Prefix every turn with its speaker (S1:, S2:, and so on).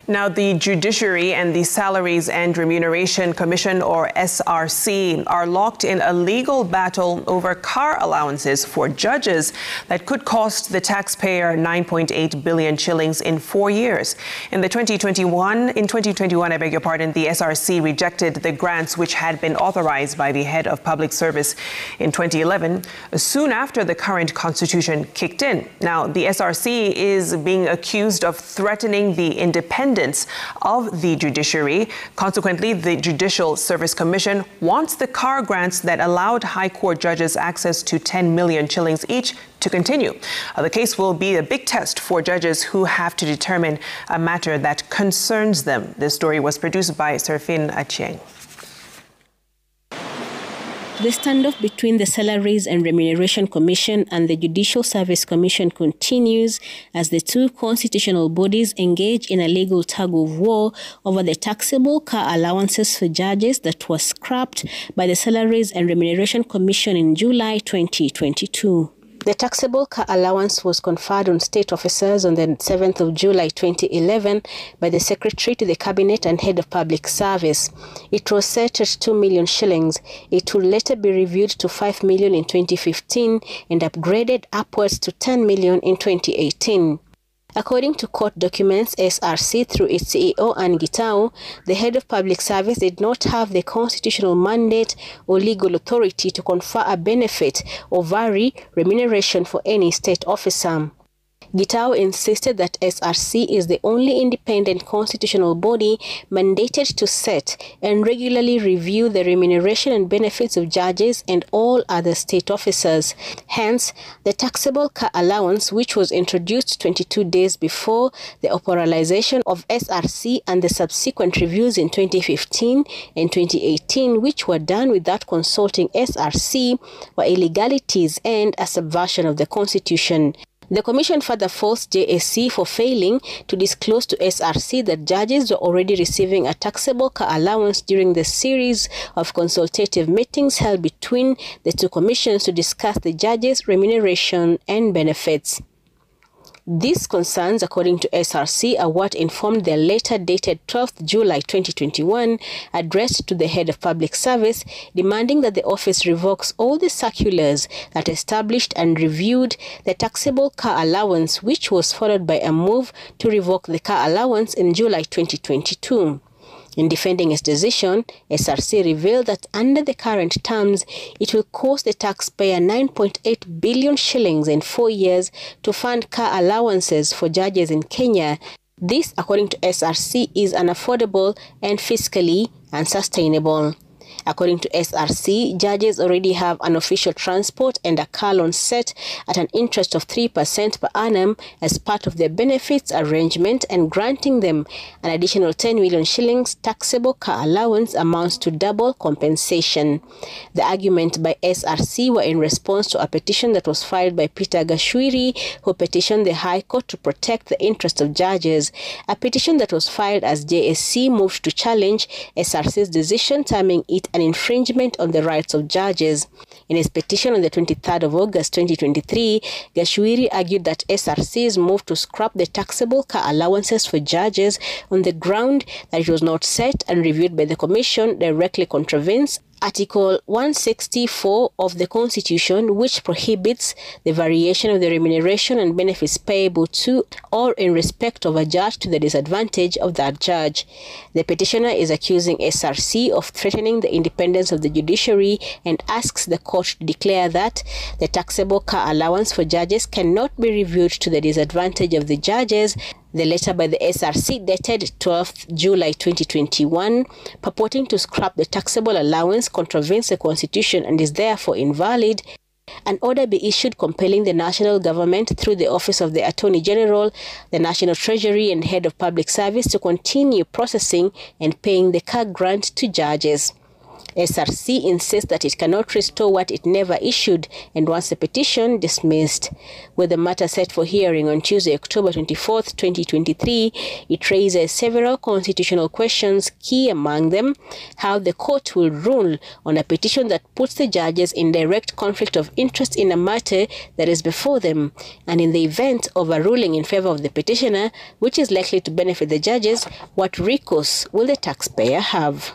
S1: Now, the Judiciary and the Salaries and Remuneration Commission, or SRC, are locked in a legal battle over car allowances for judges that could cost the taxpayer 9.8 billion shillings in 4 years. In 2021, the SRC rejected the grants which had been authorized by the head of public service in 2011, soon after the current constitution kicked in. Now, the SRC is being accused of threatening the independence of the judiciary. Consequently, the Judicial Service Commission wants the car grants that allowed High Court judges access to 10 million shillings each to continue. The case will be a big test for judges who have to determine a matter that concerns them. This story was produced by Serfine Achieng.
S2: The standoff between the Salaries and Remuneration Commission and the Judicial Service Commission continues as the two constitutional bodies engage in a legal tug-of-war over the taxable car allowances for judges that was scrapped by the Salaries and Remuneration Commission in July 2022. The taxable car allowance was conferred on state officers on the 7th of July 2011 by the Secretary to the Cabinet and Head of Public Service. It was set at 2 million shillings. It would later be reviewed to 5 million in 2015 and upgraded upwards to 10 million in 2018. According to court documents, SRC, through its CEO Anne Gitau, the head of public service did not have the constitutional mandate or legal authority to confer a benefit or vary remuneration for any state officer. Gitau insisted that SRC is the only independent constitutional body mandated to set and regularly review the remuneration and benefits of judges and all other state officers. Hence, the taxable car allowance, which was introduced 22 days before the operationalization of SRC and the subsequent reviews in 2015 and 2018, which were done without consulting SRC, were illegalities and a subversion of the Constitution. The Commission further forced JSC for failing to disclose to SRC that judges were already receiving a taxable car allowance during the series of consultative meetings held between the two commissions to discuss the judges' remuneration and benefits. These concerns, according to SRC, are what informed their letter dated 12th July 2021, addressed to the head of public service, demanding that the office revokes all the circulars that established and reviewed the taxable car allowance, which was followed by a move to revoke the car allowance in July 2022. In defending its decision, SRC revealed that under the current terms, it will cost the taxpayer 9.8 billion shillings in 4 years to fund car allowances for judges in Kenya. This, according to SRC, is unaffordable and fiscally unsustainable. According to SRC, judges already have unofficial transport and a car loan set at an interest of 3% per annum as part of their benefits arrangement, and granting them an additional 10 million shillings taxable car allowance amounts to double compensation. The argument by SRC were in response to a petition that was filed by Peter Gashwiri, who petitioned the High Court to protect the interest of judges. A petition that was filed as JSC moved to challenge SRC's decision, terming it an infringement on the rights of judges. In his petition on the 23rd of August 2023, Gashwiri argued that SRC's move to scrap the taxable car allowances for judges on the ground that it was not set and reviewed by the Commission directly contravenes Article 164 of the Constitution, which prohibits the variation of the remuneration and benefits payable to or in respect of a judge to the disadvantage of that judge. The petitioner is accusing SRC of threatening the independence of the judiciary and asks the court to declare that the taxable car allowance for judges cannot be reviewed to the disadvantage of the judges. The letter by the SRC, dated 12th July 2021, purporting to scrap the taxable allowance, contravenes the Constitution and is therefore invalid. An order be issued compelling the national government, through the Office of the Attorney General, the National Treasury and Head of Public Service, to continue processing and paying the car grant to judges. SRC insists that it cannot restore what it never issued and wants the petition dismissed. With the matter set for hearing on Tuesday, October 24, 2023, it raises several constitutional questions, key among them how the court will rule on a petition that puts the judges in direct conflict of interest in a matter that is before them, and in the event of a ruling in favor of the petitioner, which is likely to benefit the judges, what recourse will the taxpayer have?